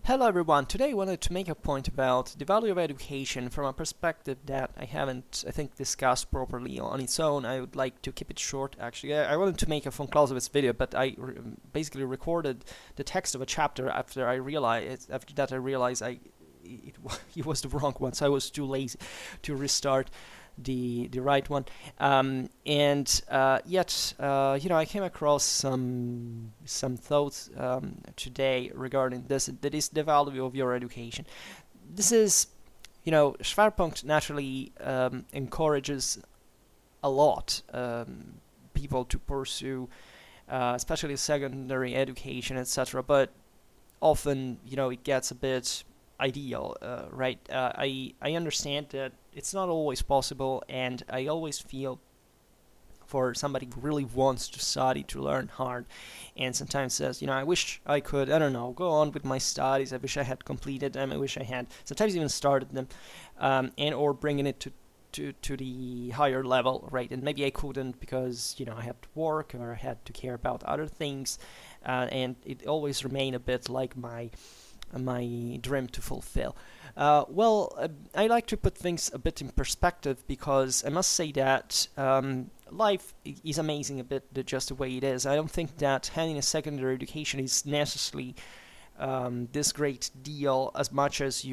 Hello everyone, today I wanted to make a point about the value of education from a perspective that I haven't, I think, discussed properly on its own. I would like to keep it short actually. I wanted to make a von Clausewitz video, but basically recorded the text of a chapter after I realized it was the wrong one, so I was too lazy to restart the right one. I came across some thoughts today regarding this. That is the value of your education. This is, Schwerpunkt naturally encourages a lot people to pursue, especially secondary education, etc. But often, it gets a bit ideal, right? I understand that it's not always possible, and I always feel for somebody who really wants to study, to learn hard, and sometimes says, I wish I could, I don't know, go on with my studies. I wish I had completed them. I wish I had sometimes even started them, and or bringing it to the higher level, right? And maybe I couldn't because I had to work or I had to care about other things, and it always remained a bit like my dream to fulfill. I like to put things a bit in perspective because I must say that life is amazing a bit just the way it is. I don't think that having a secondary education is necessarily this great deal as much as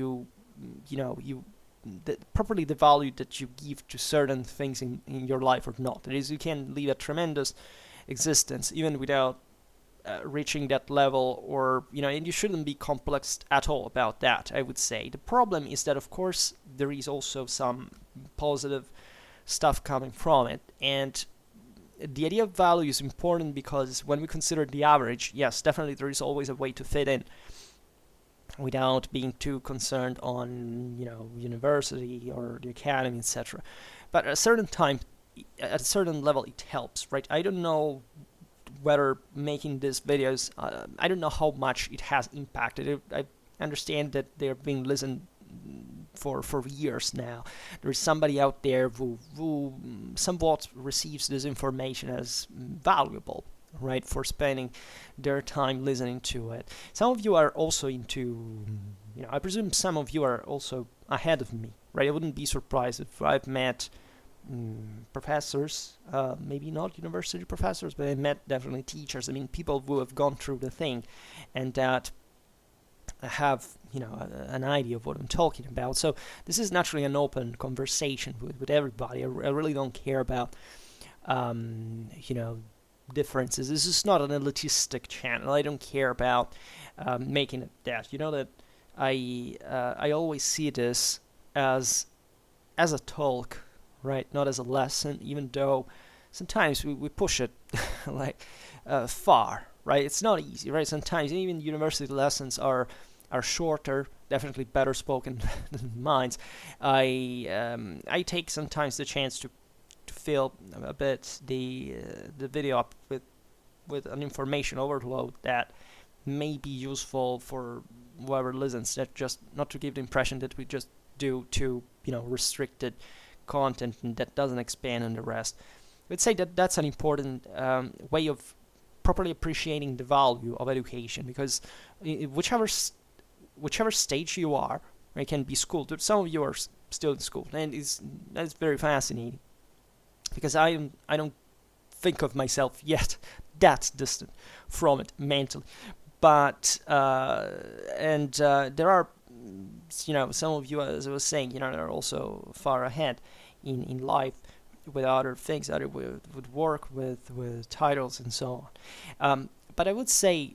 properly the value that you give to certain things in your life or not. That is, you can live a tremendous existence even without reaching that level, or and you shouldn't be complex at all about that. I would say the problem is that, of course, there is also some positive stuff coming from it, and the idea of value is important because when we consider the average, yes, definitely there is always a way to fit in without being too concerned on university or the academy, etc. But at a certain time, at a certain level, it helps, right? I don't know whether making these videos, I don't know how much it has impacted. I understand that they're being listened for years now. There's somebody out there who somewhat receives this information as valuable, right, for spending their time listening to it. Some of you are also into, I presume some of you are also ahead of me, right? I wouldn't be surprised if I've met professors, maybe not university professors, but I met definitely teachers. I mean, people who have gone through the thing and that have an idea of what I'm talking about. So this is naturally an open conversation with everybody. I really don't care about differences. This is not an elitistic channel. I don't care about making it that. That I always see this as a talk, right, not as a lesson, even though sometimes we push it like far, right? It's not easy, right? Sometimes even university lessons are shorter, definitely better spoken than mine. I take sometimes the chance to fill a bit the video up with an information overload that may be useful for whoever listens. That just not to give the impression that we just do to restricted content and that doesn't expand on the rest. I would say that that's an important way of properly appreciating the value of education, because whichever stage you are, it can be school. Some of you are still in school, and that's very fascinating because I don't think of myself yet that distant from it mentally, but there are some of you, as I was saying, are also far ahead in life with other things, other with work, with titles and so on. But I would say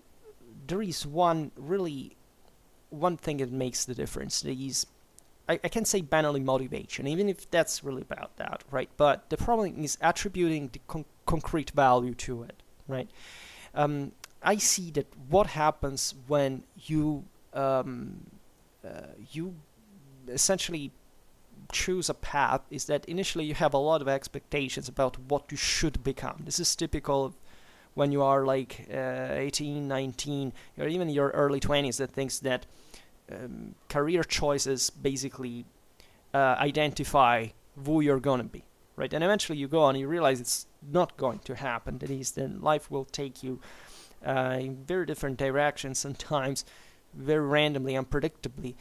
there is one thing that makes the difference. I can say banally motivation, even if that's really about that, right? But the problem is attributing the concrete value to it, right? I see that what happens when you essentially choose a path is that initially you have a lot of expectations about what you should become. This is typical of when you are like 18, 19, or even in your early 20s, that thinks that career choices basically identify who you're going to be, right? And eventually you go on, you realize it's not going to happen. That is, then life will take you in very different directions sometimes, very randomly, unpredictably,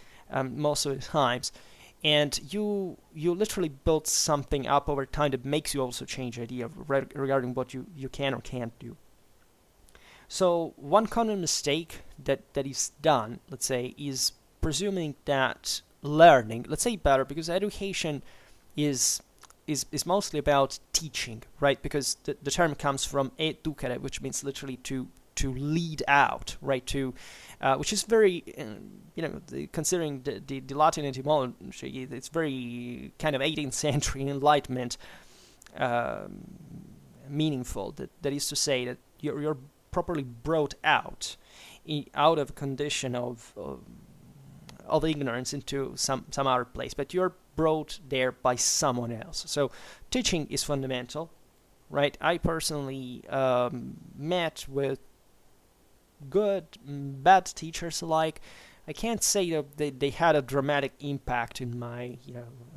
most of the times. And you literally build something up over time that makes you also change idea regarding what you can or can't do. So one common mistake that is done, let's say, is presuming that learning, let's say better, because education is is mostly about teaching, right? Because the term comes from educare, which means literally to lead out, right? To which is very, considering the Latin etymology, it's very kind of 18th century Enlightenment meaningful. That is to say that you're properly brought out of a condition of ignorance into some other place, but you're brought there by someone else. So teaching is fundamental, right? I personally met with good, bad teachers alike. I can't say that they had a dramatic impact in my,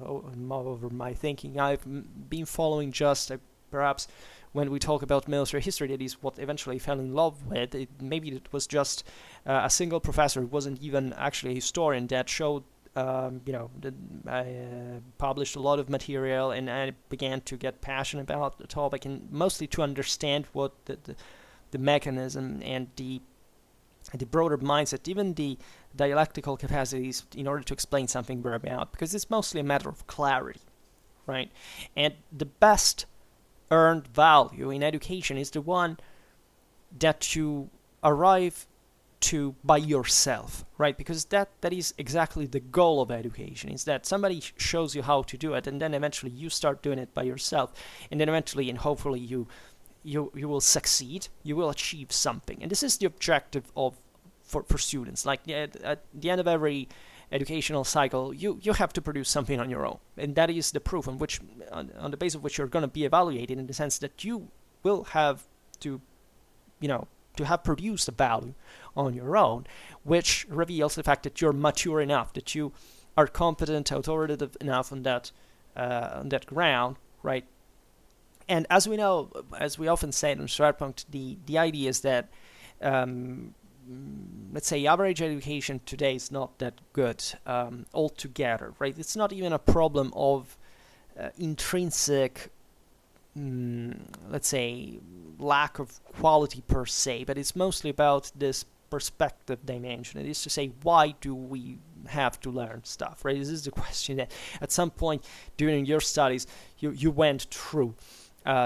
over my thinking. I've been following just perhaps when we talk about military history, that is what eventually I fell in love with. Maybe it was just a single professor who wasn't even actually a historian that showed, that I published a lot of material and I began to get passionate about the topic and mostly to understand what the mechanism and the broader mindset, even the dialectical capacities in order to explain something we're about, because it's mostly a matter of clarity, right? And the best earned value in education is the one that you arrive to by yourself, right? Because that is exactly the goal of education, is that somebody shows you how to do it, and then eventually you start doing it by yourself, and then eventually and hopefully you will succeed, you will achieve something. And this is the objective for students. Like at the end of every educational cycle, you have to produce something on your own, and that is the proof on the basis of which you're going to be evaluated, in the sense that you will have to have produced a value on your own, which reveals the fact that you're mature enough, that you are competent, authoritative enough on that ground, right? And as we know, as we often say in Schwerpunkt, the idea is that let's say average education today is not that good altogether, right? It's not even a problem of intrinsic, let's say, lack of quality per se, but it's mostly about this perspective dimension. It is to say, why do we have to learn stuff, right? This is the question that at some point during your studies you went through.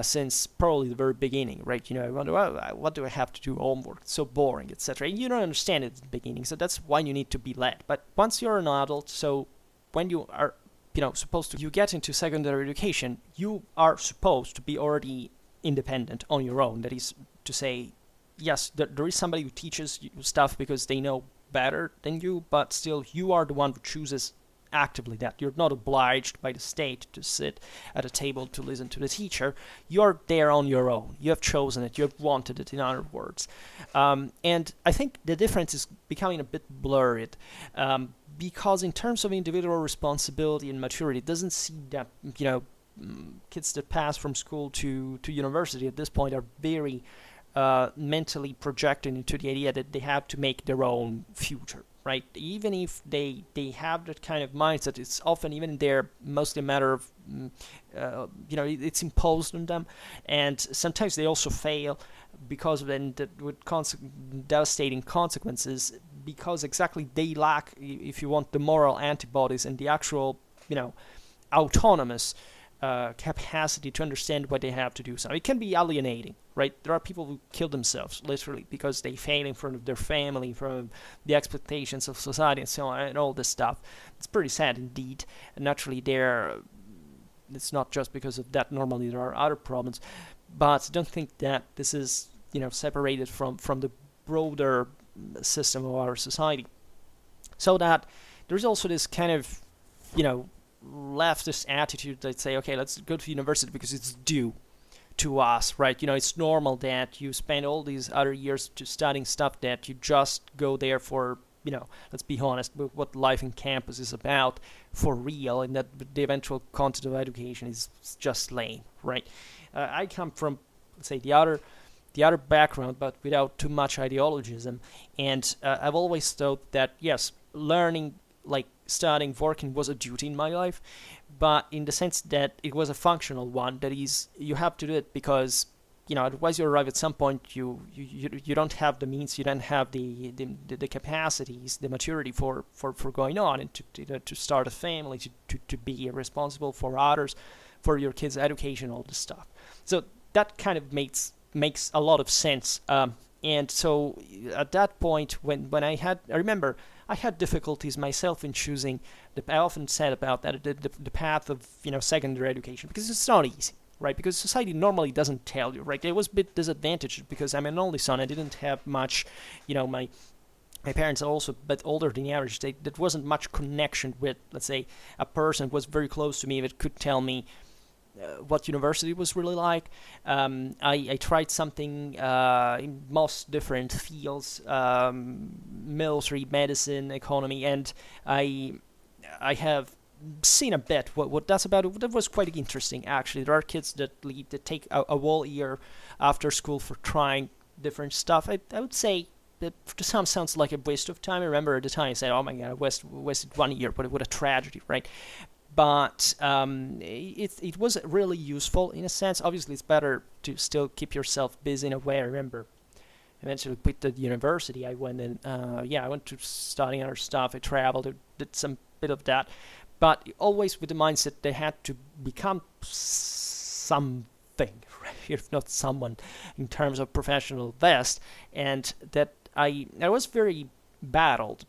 Since probably the very beginning, right? You wonder, well, what do I have to do homework? It's so boring, etc. And you don't understand it at the beginning, so that's why you need to be led. But once you're an adult, so when you are, you get into secondary education, you are supposed to be already independent on your own. That is to say, yes, there is somebody who teaches you stuff because they know better than you, but still you are the one who chooses actively that. You're not obliged by the state to sit at a table to listen to the teacher. You're there on your own. You have chosen it. You have wanted it, in other words. And I think the difference is becoming a bit blurred, because in terms of individual responsibility and maturity, it doesn't seem that, kids that pass from school to university at this point are very mentally projected into the idea that they have to make their own future, right? Even if they have that kind of mindset, it's often even there mostly a matter of, it's imposed on them, and sometimes they also fail because of that with devastating consequences, because exactly they lack, if you want, the moral antibodies and the actual, autonomous capacity to understand what they have to do. So it can be alienating, right? There are people who kill themselves, literally, because they fail in front of their family, from the expectations of society and so on, and all this stuff. It's pretty sad indeed. And naturally, it's not just because of that. Normally, there are other problems. But don't think that this is, separated from the broader system of our society. So that there's also this kind of, leftist attitude that say, okay, let's go to university because it's due to us, right? It's normal that you spend all these other years to studying stuff that you just go there for, let's be honest, what life in campus is about for real, and that the eventual content of education is just lame, right? I come from, let's say, the other the other background, but without too much ideologism. And I've always thought that yes, learning, like studying, working, was a duty in my life, but in the sense that it was a functional one. That is, you have to do it because otherwise you arrive at some point, you don't have the means, you don't have the capacities, the maturity for going on and to start a family, to be responsible for others, for your kids' education, all this stuff. So that kind of makes a lot of sense. And so at that point, when I remember I had difficulties myself in choosing. I often said about that the path of secondary education, because it's not easy, right? Because society normally doesn't tell you, right? I was a bit disadvantaged because I'm an only son. I didn't have much, my parents are also a bit older than the average. There wasn't much connection with, let's say, a person who was very close to me that could tell me what university was really like. I tried something in most different fields, military, medicine, economy, and I have seen a bit what that's about. That was quite interesting, actually. There are kids that take a whole year after school for trying different stuff. I would say that to some sounds like a waste of time. I remember at the time I said, "Oh my God, I wasted 1 year," but what a tragedy, right? But it was really useful in a sense. Obviously, it's better to still keep yourself busy in a way. I remember eventually quit the university. I went and I went to study other stuff. I traveled, I did some bit of that, but always with the mindset they had to become something, right? If not someone, in terms of professional best, and that I was very battled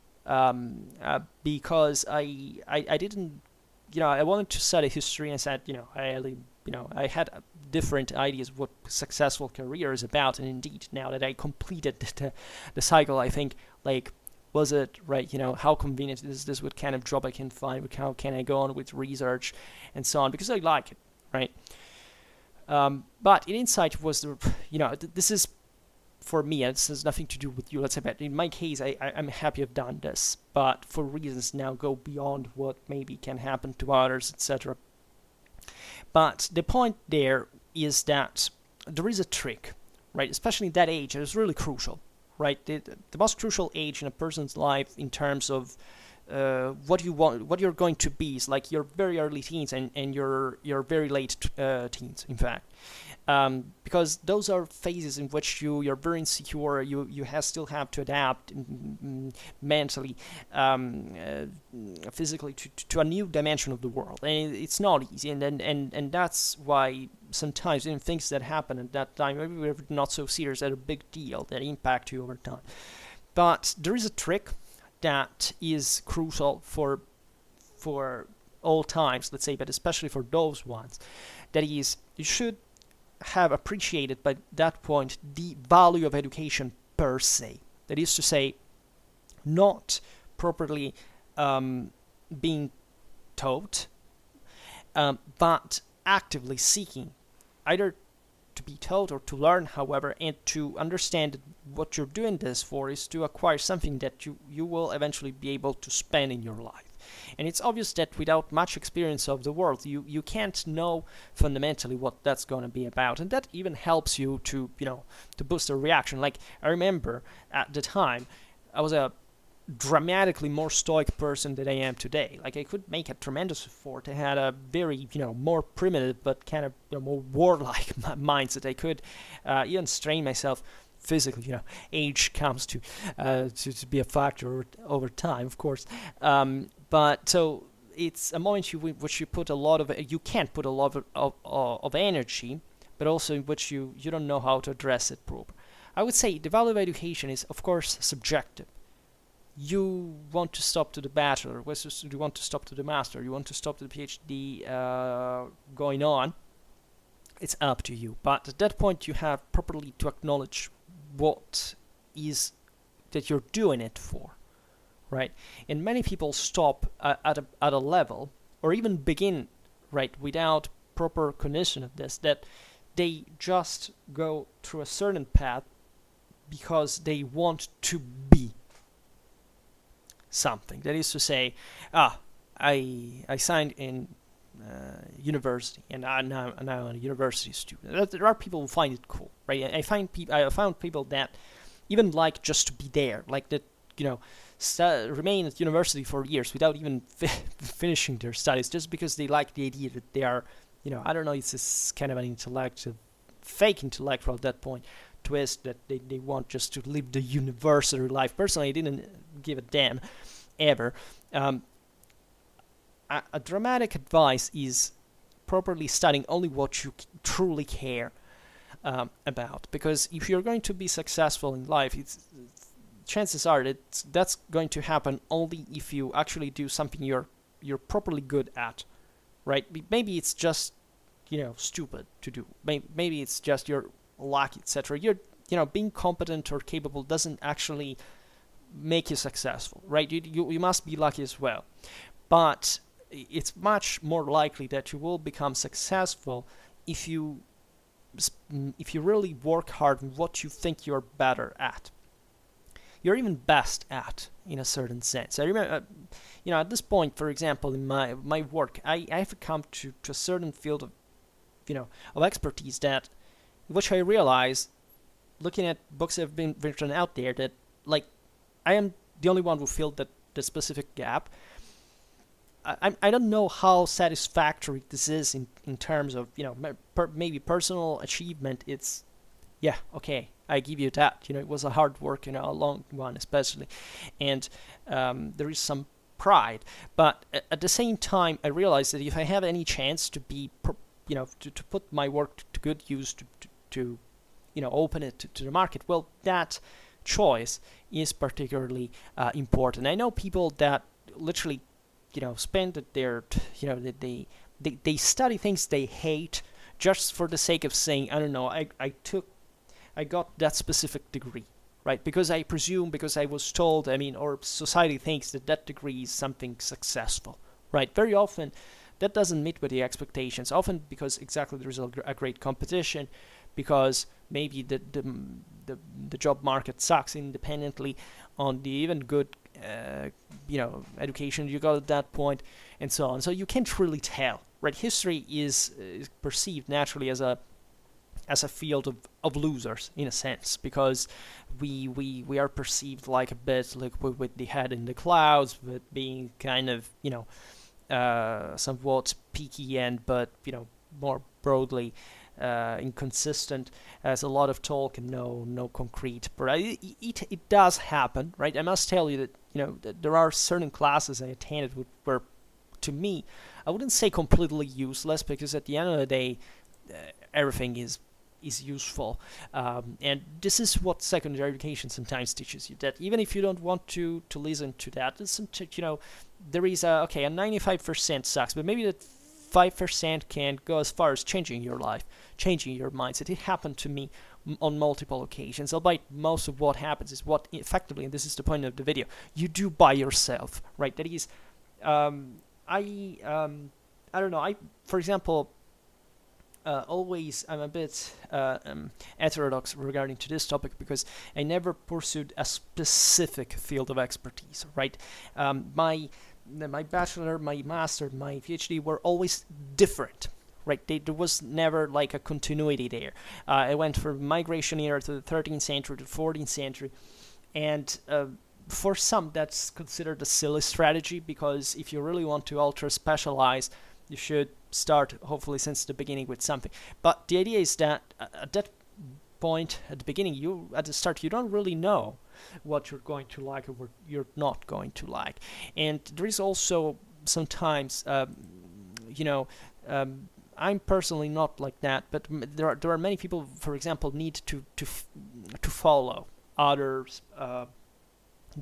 because I didn't. I wanted to study history, and I said, I had different ideas of what successful career is about, and indeed, now that I completed the cycle, I think, like, was it right? How convenient is this? What kind of job I can find? How can I go on with research, and so on? Because I like it, right? But in Insight was this is for me, this has nothing to do with you, let's say, but in my case, I'm happy I've done this, but for reasons now go beyond what maybe can happen to others, etc. But the point there is that there is a trick, right? Especially in that age, it is really crucial, right? The most crucial age in a person's life in terms of what you want, what you're going to be, is like your very early teens and your very late teens, in fact. Because those are phases in which you're very insecure, you still have to adapt mentally, physically to a new dimension of the world, and it's not easy, and that's why sometimes even things that happen at that time maybe were not so serious, are a big deal that impact you over time. But there is a trick that is crucial for all times, let's say, but especially for those ones. That is, you should have appreciated by that point the value of education per se. That is to say, not properly being taught, but actively seeking either to be taught or to learn, however, and to understand that what you're doing this for is to acquire something that you will eventually be able to spend in your life. And it's obvious that without much experience of the world, you can't know fundamentally what that's going to be about, and that even helps you to to boost a reaction. Like, I remember at the time, I was a dramatically more stoic person than I am today. Like, I could make a tremendous effort. I had a very more primitive but kind of more warlike mindset. I could even strain myself physically. Age comes to be a factor over time, of course. But so it's a moment which you put a lot of, you can't put a lot of energy, but also in which you don't know how to address it proper. I would say the value of education is, of course, subjective. You want to stop to the bachelor, you want to stop to the master, you want to stop to the PhD going on. It's up to you. But at that point, you have properly to acknowledge what is that you're doing it for, right? And many people stop at a level, or even begin, right, without proper cognition of this, that they just go through a certain path because they want to be something. That is to say, I signed in university, and I'm now a university student. There are people who find it cool, right? I found people that even like just to be there, like that, you know, remain at university for years without even finishing their studies, just because they like the idea that they are, you know, I don't know, it's this kind of an intellectual, fake intellectual at that point twist that they want just to live the university life. Personally, I didn't give a damn ever. A dramatic advice is properly studying only what you truly care about, because if you're going to be successful in life, chances are that that's going to happen only if you actually do something you're properly good at, right? Maybe it's just, you know, stupid to do. Maybe it's just you're lucky, etc. Being competent or capable doesn't actually make you successful, right? You must be lucky as well, but it's much more likely that you will become successful if you really work hard on what you think you're better at. You're even best at, in a certain sense. I remember, at this point, for example, in my work, I have come to a certain field of expertise that, which I realized, looking at books that have been written out there, that like I am the only one who filled the specific gap. I don't know how satisfactory this is in terms of, maybe personal achievement. It's, yeah, okay, I give you that. It was a hard work, a long one especially, and there is some pride. But at the same time, I realized that if I have any chance to be, to put my work to good use, to open it to the market, well, that choice is particularly important. I know people that literally, spend their, they study things they hate just for the sake of saying, I don't know, I got that specific degree, right? Because I was told, or society thinks that degree is something successful, right? Very often, that doesn't meet with the expectations. Often because exactly there's a great competition, because maybe the job market sucks independently on the even good education you got at that point, and so on. So you can't really tell, right? History is perceived naturally as a field of losers, in a sense, because we are perceived like a bit like with the head in the clouds, but being kind of somewhat peaky but more broadly inconsistent, as a lot of talk and no concrete. But it does happen, right? I must tell you that that there are certain classes I attended where, to me, I wouldn't say completely useless, because at the end of the day, everything is useful, and this is what secondary education sometimes teaches you, that even if you don't want to listen to that, listen to, there is a 95% sucks, but maybe that 5% can go as far as changing your life, changing your mindset. It happened to me on multiple occasions, albeit most of what happens is what effectively, and this is the point of the video, you do by yourself, right? That is, I don't know, for example, always I'm a bit heterodox regarding to this topic, because I never pursued a specific field of expertise, right? My bachelor, my master, my PhD were always different, right? There was never like a continuity there. I went from migration era to the 13th century to the 14th century, and for some that's considered a silly strategy, because if you really want to ultra specialize, you should start hopefully since the beginning with something. But the idea is that at that point, at the beginning, at the start, you don't really know what you're going to like or what you're not going to like. And there is also sometimes, I'm personally not like that, but there are many people, for example, need to follow others'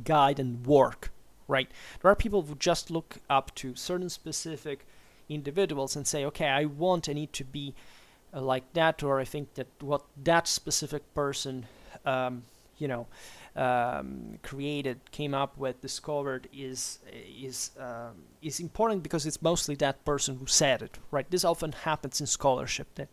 guide and work, right? There are people who just look up to certain specific individuals and say, okay, I need to be like that, or I think that what that specific person created, came up with, discovered is important because it's mostly that person who said it, right? This often happens in scholarship. That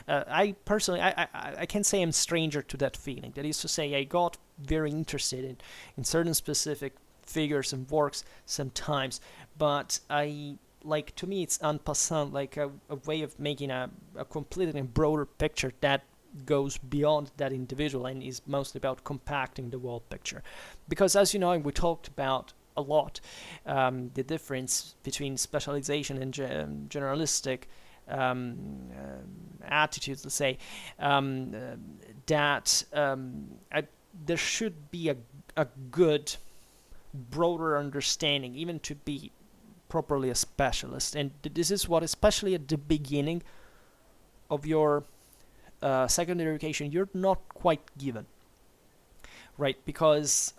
I personally, I can say I'm stranger to that feeling. That is to say, I got very interested in certain specific figures and works sometimes, but I like to me it's en passant, like a way of making a completely broader picture that goes beyond that individual and is mostly about compacting the whole picture. Because as you know, and we talked about a lot, the difference between specialization and generalistic attitudes, let's say, that there should be a good, broader understanding, even to be properly a specialist. And this is what, especially at the beginning of your secondary education, you're not quite given, right? Because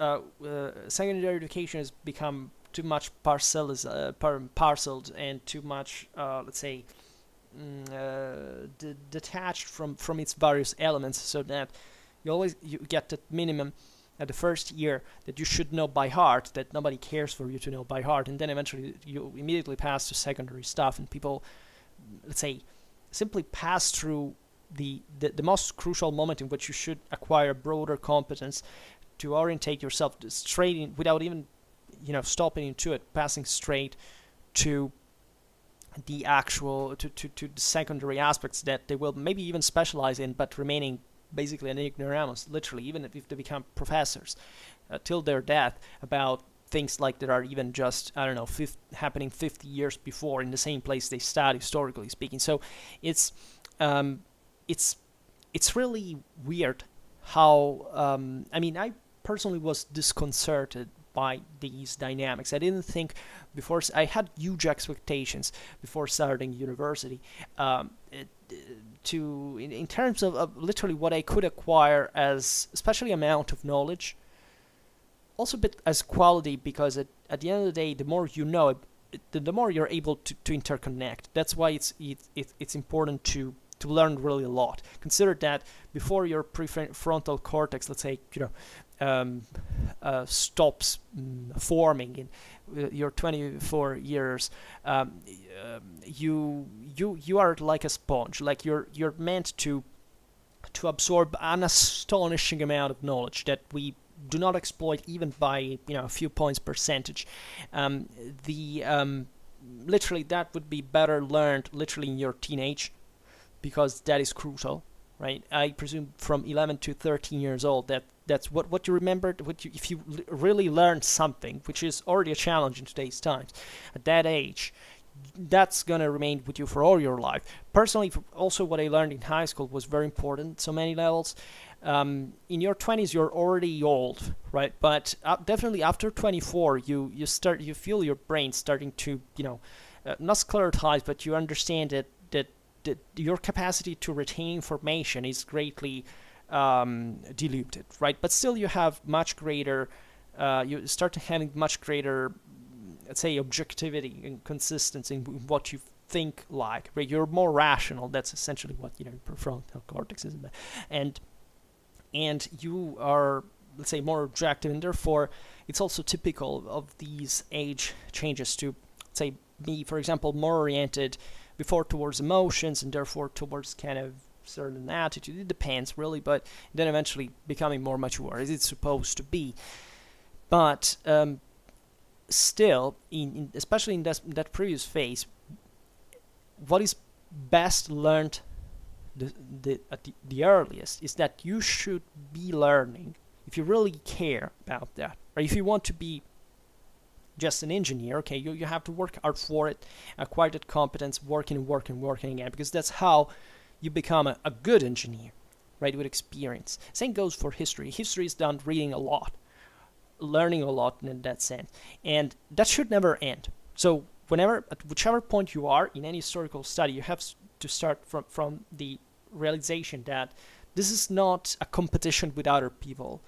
secondary education has become too much parceled and too much, let's say, detached from its various elements, so that you get that minimum at the first year that you should know by heart, that nobody cares for you to know by heart, and then eventually you immediately pass to secondary stuff, and people, let's say, simply pass through the most crucial moment in which you should acquire broader competence to orientate yourself straight in, without even stopping into it, passing straight to the actual to the secondary aspects that they will maybe even specialize in, but remaining basically an ignoramus, literally, even if they become professors till their death about things like that are even just, I don't know, happening 50 years before in the same place they study, historically speaking. So it's really weird how I personally was disconcerted by these dynamics. I didn't think before. I had huge expectations before starting university, in terms of literally what I could acquire as, especially amount of knowledge, also a bit as quality, because at the end of the day, the more you know, the more you're able to interconnect. That's why it's important to learn really a lot. Consider that before your prefrontal cortex, let's say, stops forming in your 24 years, you are like a sponge. Like you're meant to absorb an astonishing amount of knowledge that we do not exploit even by a few points percentage. Literally that would be better learned literally in your teenage, because that is crucial, right? I presume from 11 to 13 years old, that's what you remembered. If you really learned something, which is already a challenge in today's times, at that age, that's gonna remain with you for all your life. Personally, also what I learned in high school was very important. So many levels. In your 20s, you're already old, right? But definitely after 24, you feel your brain starting to not sclerotize, but you understand that your capacity to retain information is greatly diluted, right? But still you have much greater, you start having much greater, let's say, objectivity and consistency in what you think like, right? You're more rational. That's essentially what prefrontal cortex is about. And you are, let's say, more objective, and therefore it's also typical of these age changes to, say, be, for example, more oriented before towards emotions, and therefore towards kind of certain attitude. It depends really, but then eventually becoming more mature, as it's supposed to be. But still, especially in that previous phase, what is best learned at the earliest is that you should be learning, if you really care about that, or if you want to be just an engineer, okay, you have to work hard for it, acquire that competence, working again, because that's how you become a good engineer, right, with experience. Same goes for history. History is done reading a lot, learning a lot in that sense, and that should never end. So at whichever point you are in any historical study, you have to start from the realization that this is not a competition with other people.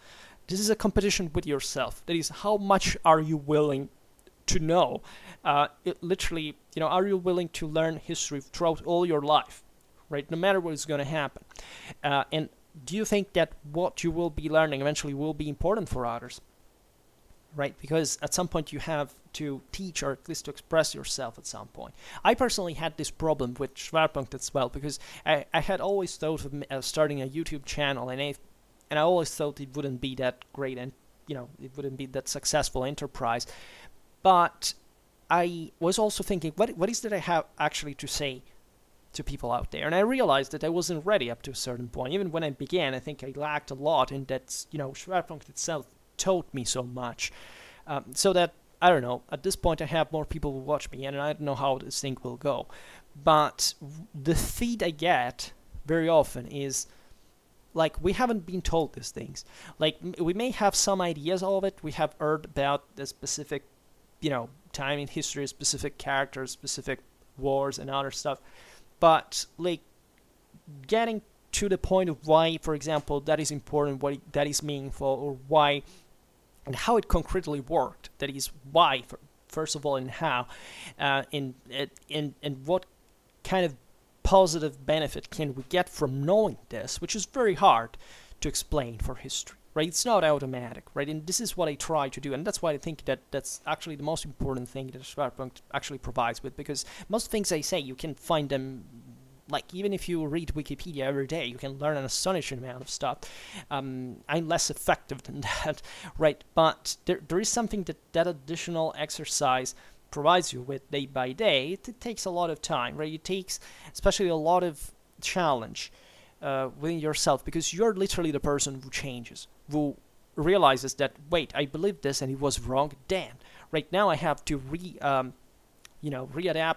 This is a competition with yourself. That is, how much are you willing to know? Literally, are you willing to learn history throughout all your life, right? No matter what is going to happen. And do you think that what you will be learning eventually will be important for others, right? Because at some point you have to teach, or at least to express yourself at some point. I personally had this problem with Schwerpunkt as well, because I had always thought of starting a YouTube channel, and I always thought it wouldn't be that great, and it wouldn't be that successful enterprise. But I was also thinking, what is that I have actually to say to people out there? And I realized that I wasn't ready up to a certain point. Even when I began, I think I lacked a lot, and that's, Schwerpunkt itself taught me so much. So that, I don't know, at this point I have more people who watch me, and I don't know how this thing will go. But the feed I get very often is, like, we haven't been told these things. Like, we may have some ideas of it. We have heard about the specific, time in history, specific characters, specific wars and other stuff. But, like, getting to the point of why, for example, that is important, why that is meaningful, or why and how it concretely worked. That is why, first of all, and how, and what kind of positive benefit can we get from knowing this, which is very hard to explain for history, right? It's not automatic, right? And this is what I try to do, and that's why I think that that's actually the most important thing that Schwerpunkt actually provides with, because most things I say, you can find them, like, even if you read Wikipedia every day, you can learn an astonishing amount of stuff. I'm less effective than that, right? But there is something that additional exercise provides you with day by day. It takes a lot of time, right? It takes especially a lot of challenge within yourself, because you're literally the person who changes, who realizes that, wait, I believed this and it was wrong. Damn, right now I have to readapt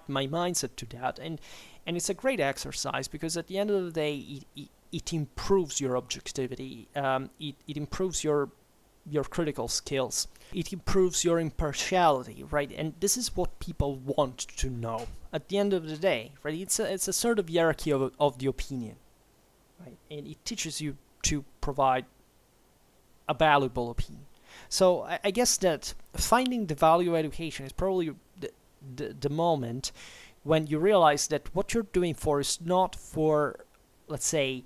my mindset to that, and it's a great exercise, because at the end of the day, it improves your objectivity, it improves your critical skills, it improves your impartiality, right? And this is what people want to know at the end of the day, right? It's a sort of hierarchy of the opinion, right? And it teaches you to provide a valuable opinion. So I guess that finding the value of education is probably the moment when you realize that what you're doing for is not for, let's say,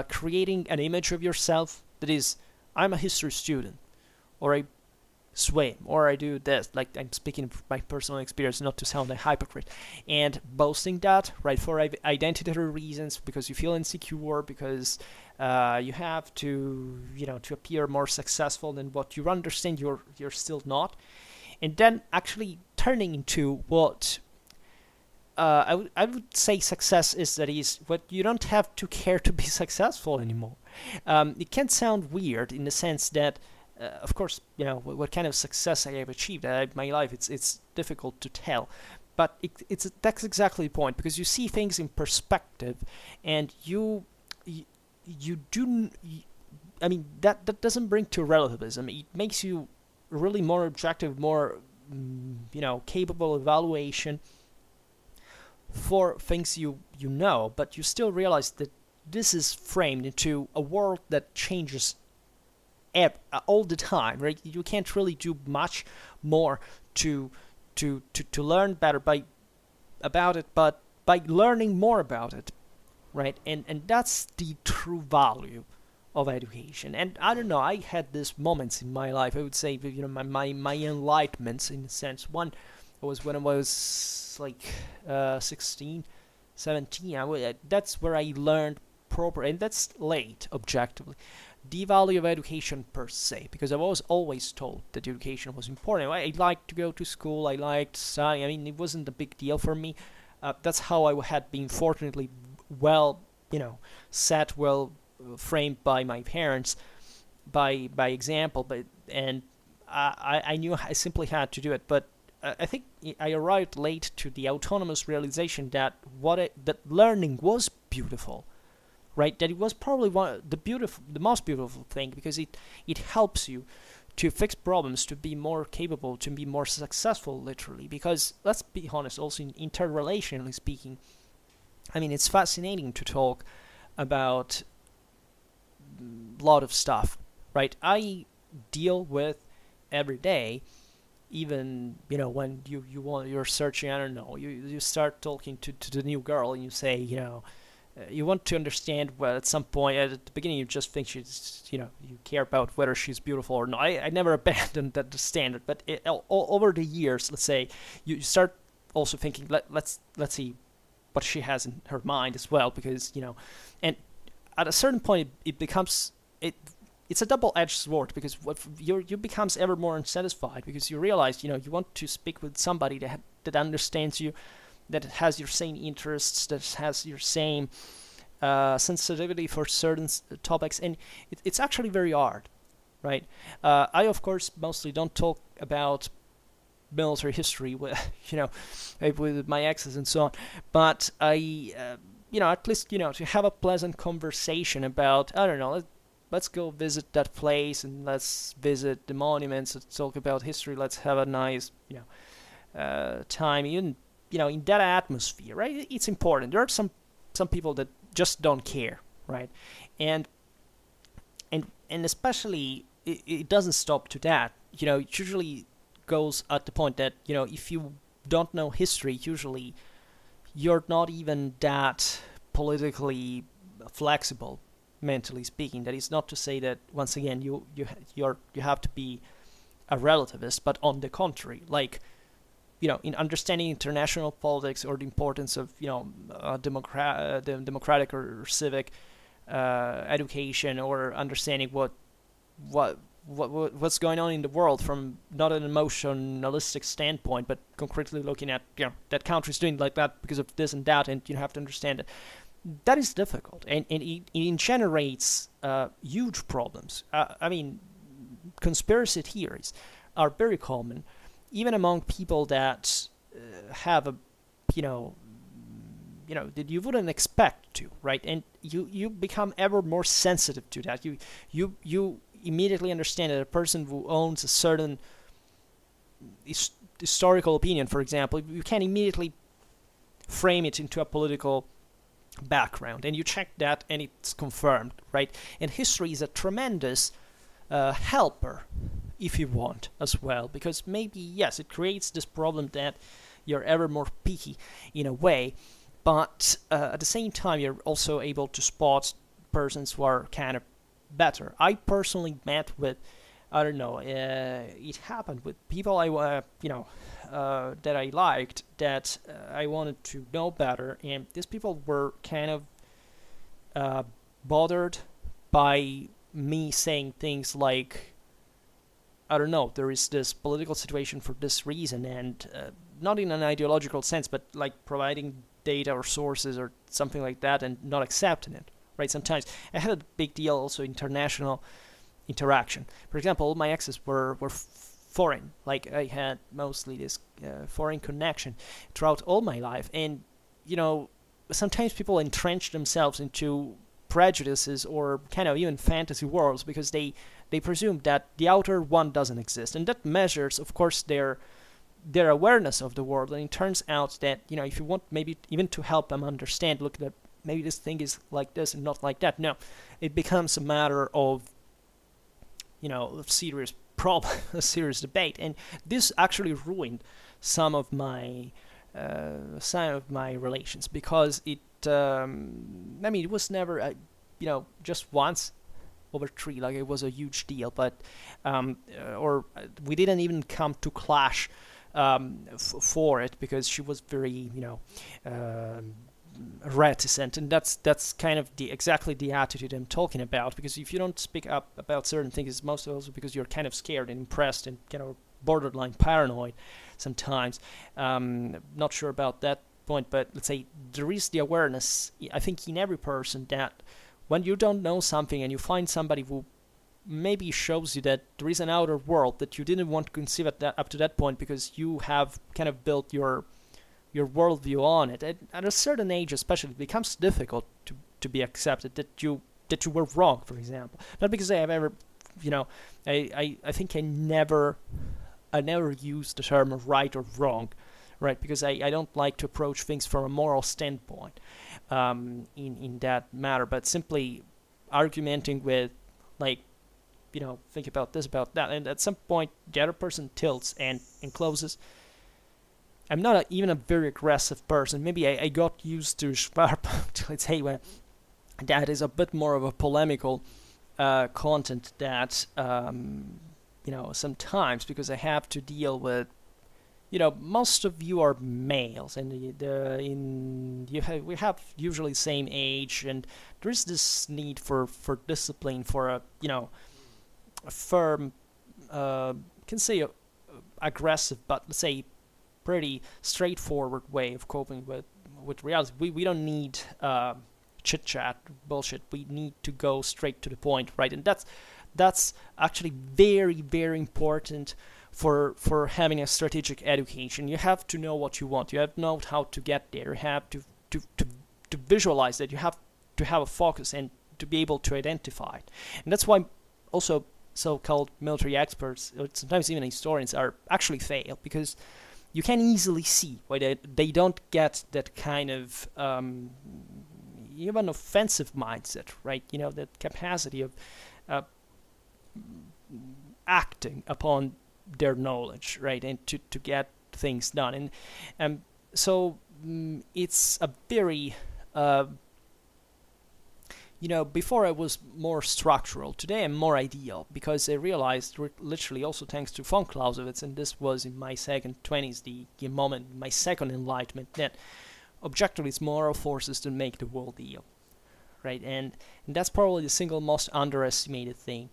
creating an image of yourself that is, I'm a history student, or I swim, or I do this. Like, I'm speaking from my personal experience, not to sound a hypocrite, and boasting that, right, for identity reasons, because you feel insecure, because you have to, to appear more successful than what you understand you're still not, and then actually turning into what I would say success is, that is, what you don't have to care to be successful anymore. It can sound weird in the sense that, of course, what kind of success I have achieved in my life, it's difficult to tell. But that's exactly the point, because you see things in perspective, and you do. I mean, that doesn't bring to relativism. It makes you really more objective, more capable of evaluation for things you know, but you still realize that this is framed into a world that changes all the time, right? You can't really do much more to learn better about it, but by learning more about it, right? And that's the true value of education. And I don't know, I had these moments in my life. I would say, my enlightenments, in a sense. One was when I was like 16, 17. That's where I learned proper, and that's late, objectively, the value of education per se, because I was always told that education was important. I liked to go to school, I liked studying. I mean, it wasn't a big deal for me. That's how I had been fortunately well, set, well framed by my parents, by example, and I knew I simply had to do it. But I think I arrived late to the autonomous realization that that learning was beautiful, right? That it was probably the most beautiful thing, because it helps you to fix problems, to be more capable, to be more successful, literally. Because let's be honest, also interrelationally speaking, I mean, it's fascinating to talk about a lot of stuff, right? I deal with every day. Even when you're searching, I don't know, you start talking to the new girl, and you say, you want to understand. Well, at some point, at the beginning, you just think she's, you care about whether she's beautiful or not. I never abandoned that standard, but over the years, let's say, you start also thinking, let's see what she has in her mind as well, because and at a certain point, it becomes it's a double-edged sword, because you becomes ever more unsatisfied, because you realize, you want to speak with somebody that understands you, that has your same interests, that has your same sensitivity for certain topics, and it's actually very hard, right? I of course mostly don't talk about military history with with my exes and so on, but I at least to have a pleasant conversation about, I don't know, let's go visit that place, and let's visit the monuments, let's talk about history, let's have a nice time, even in that atmosphere, right? It's important. There are some people that just don't care, right? And especially it doesn't stop to that. It usually goes at the point that if you don't know history, usually you're not even that politically flexible, mentally speaking. That is not to say that, once again, you have to be a relativist, but on the contrary, like in understanding international politics, or the importance of the democratic or civic education, or understanding what's going on in the world from not an emotionalistic standpoint, but concretely looking at that country's doing like that because of this and that, and you have to understand it. That is difficult, and it generates huge problems. I mean, conspiracy theories are very common, even among people that have a that you wouldn't expect to, right? And you become ever more sensitive to that. You immediately understand that a person who owns a certain historical opinion, for example, you can immediately frame it into a political background, and you check that, and it's confirmed, right? And history is a tremendous helper, if you want, as well, because maybe, yes, it creates this problem that you're ever more picky in a way, but at the same time, you're also able to spot persons who are kind of better. I personally met with, I don't know, it happened with people that I liked, that I wanted to know better, and these people were kind of bothered by me saying things like, I don't know, there is this political situation for this reason, and not in an ideological sense, but like providing data or sources or something like that, and not accepting it, right? Sometimes I had a big deal also international interaction. For example, all my exes were foreign. Like, I had mostly this foreign connection throughout all my life, and sometimes people entrench themselves into prejudices or kind of even fantasy worlds, because they presume that the outer one doesn't exist, and that measures, of course, their awareness of the world. And it turns out that if you want maybe even to help them understand, look, that maybe this thing is like this and not like that, no, it becomes a matter of serious problem, a serious debate, and this actually ruined some of my relations, because it it was never just once over three, like it was a huge deal, but or we didn't even come to clash for it, because she was very reticent, and that's kind of exactly the attitude I'm talking about. Because if you don't speak up about certain things, it's mostly also because you're kind of scared and impressed and borderline paranoid sometimes. Not sure about that point, but let's say there is the awareness, I think, in every person, that when you don't know something and you find somebody who maybe shows you that there is an outer world that you didn't want to conceive up to that point, because you have kind of built your worldview on it. At a certain age, especially, it becomes difficult to be accepted that you were wrong, for example. Not because I have ever, I think I never used the term right or wrong, right? Because I don't like to approach things from a moral standpoint in that matter, but simply argumenting with, like, think about this, about that, and at some point the other person tilts and closes. I'm not even a very aggressive person. Maybe I got used to Schwarpunkt, let's say, when that is a bit more of a polemical content that, sometimes, because I have to deal with, most of you are males, and we have usually the same age, and there is this need for discipline, for a, firm, can say aggressive, but let's say pretty straightforward way of coping with reality. We don't need chit chat bullshit. We need to go straight to the point, right? And that's actually very, very important for having a strategic education. You have to know what you want. You have to know how to get there. You have to visualize that. You have to have a focus and to be able to identify it. And that's why also so-called military experts, or sometimes even historians, are actually fail, because you can easily see why they don't get that kind of even offensive mindset, right? That capacity of acting upon their knowledge, right? And to get things done. And so it's a very before I was more structural. Today I'm more ideal, because I realized, literally also thanks to von Clausewitz, and this was in my second 20s, the moment, my second enlightenment, that objectively it's moral forces that make the world ideal, right? And that's probably the single most underestimated thing,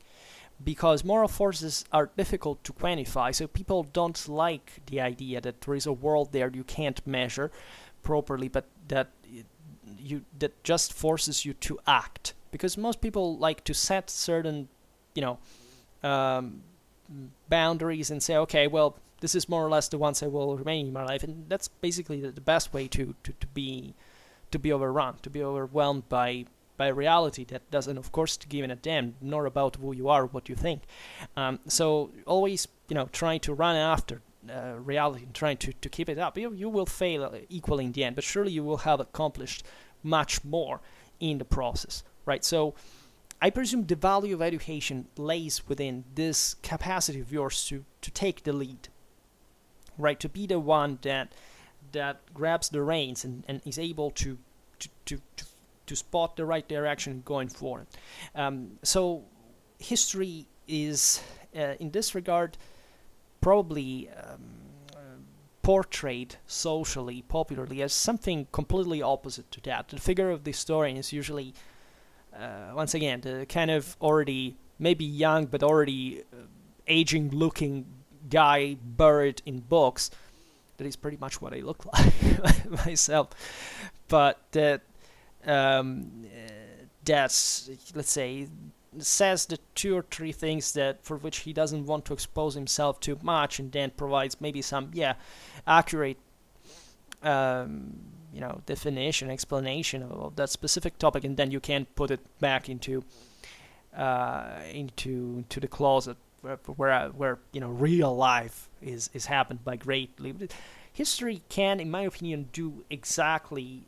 because moral forces are difficult to quantify, so people don't like the idea that there is a world there you can't measure properly, but that just forces you to act, because most people like to set certain boundaries and say, okay, well, this is more or less the ones I will remain in my life, and that's basically the best way to be overrun, to be overwhelmed by reality that doesn't, of course, give a damn nor about who you are, what you think. So always trying to run after reality and trying to keep it up, you will fail equally in the end, but surely you will have accomplished much more in the process, right? So I presume the value of education lays within this capacity of yours to take the lead, right? To be the one that grabs the reins and is able to spot the right direction going forward. So history is, in this regard, probably portrayed socially, popularly, as something completely opposite to that. The figure of the historian is usually, once again, the kind of already maybe young but already aging-looking guy buried in books. That is pretty much what I look like myself. But that's, let's say, says the 2 or 3 things that for which he doesn't want to expose himself too much, and then provides maybe some accurate definition, explanation of that specific topic, and then you can put it back into the closet where real life is happened by greatly. History can, in my opinion, do exactly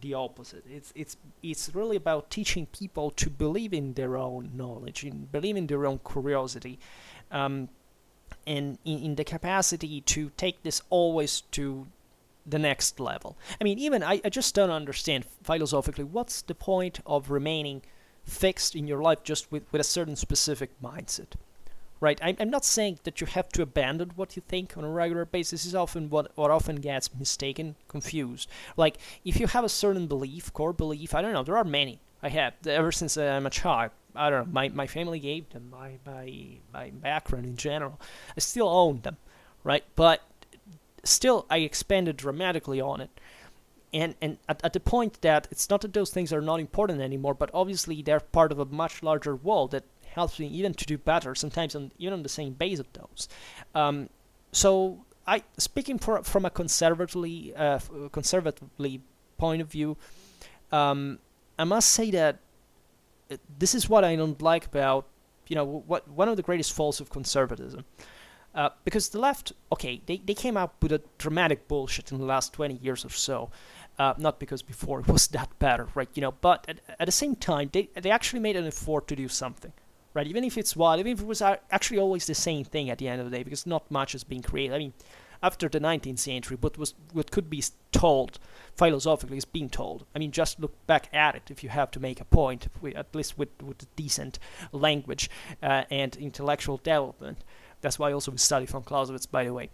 the opposite. It's really about teaching people to believe in their own knowledge, and believe in their own curiosity, and in the capacity to take this always to the next level. I mean, even I just don't understand philosophically what's the point of remaining fixed in your life just with a certain specific mindset. Right, I'm not saying that you have to abandon what you think on a regular basis. This is often what often gets mistaken, confused. Like, if you have a certain belief, core belief, I don't know, there are many. I have, ever since I'm a child. I don't know, my family gave them, my background in general. I still own them, right? But still, I expanded dramatically on it. And at the point that it's not that those things are not important anymore, but obviously they're part of a much larger world that helps me even to do better, sometimes even on the same base of those. So I, speaking from a conservatively point of view, I must say that this is what I don't like about, one of the greatest faults of conservatism. Because the left, okay, they came up with a dramatic bullshit in the last 20 years or so. Not because before it was that better, right? But at the same time, they actually made an effort to do something. Right, even if it's wild, even if it was actually always the same thing at the end of the day, because not much has been created. I mean, after the 19th century, what could be told philosophically is being told. I mean, just look back at it if you have to make a point, at least with decent language and intellectual development. That's why also we study von Clausewitz, by the way.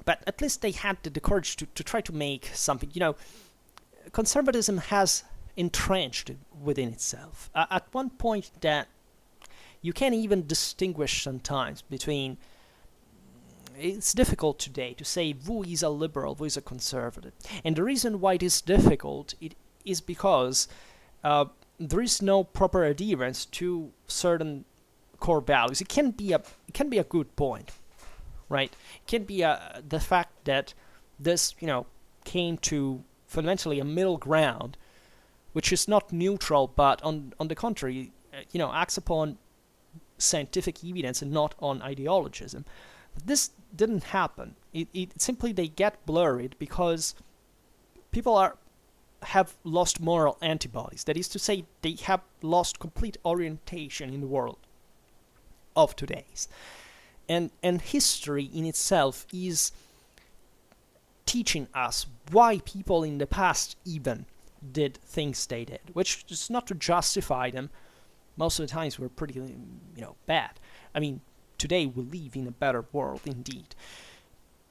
But at least they had the courage to try to make something. Conservatism has entrenched within itself. At one point that You can't even distinguish sometimes between. It's difficult today to say who is a liberal, who is a conservative, and the reason why it is difficult it is because uh, there is no proper adherence to certain core values. It can be a good point, right? It can be the fact that this came to fundamentally a middle ground, which is not neutral, but on the contrary, acts upon scientific evidence and not on ideologism. This didn't happen. It simply they get blurred because people have lost moral antibodies. That is to say, they have lost complete orientation in the world of today's. And history in itself is teaching us why people in the past even did things they did, which is not to justify them. Most of the times were pretty, bad. I mean, today we live in a better world indeed.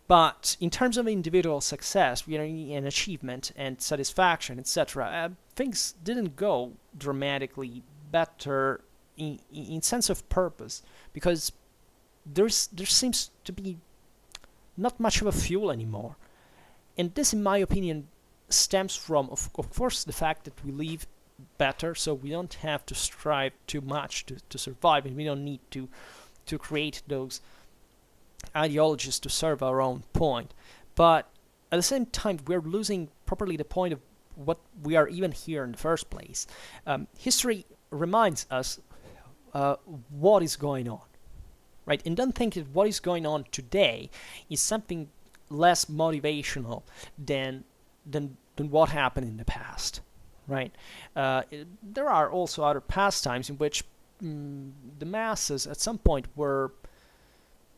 But in terms of individual success, and achievement and satisfaction, etc., things didn't go dramatically better in sense of purpose, because there seems to be not much of a fuel anymore. And this, in my opinion, stems from, of course, the fact that we live better, so we don't have to strive too much to survive, and we don't need to create those ideologies to serve our own point. But at the same time, we're losing properly the point of what we are even here in the first place. History reminds us what is going on, right? And don't think that what is going on today is something less motivational than what happened in the past, right? There are also other pastimes in which the masses at some point were,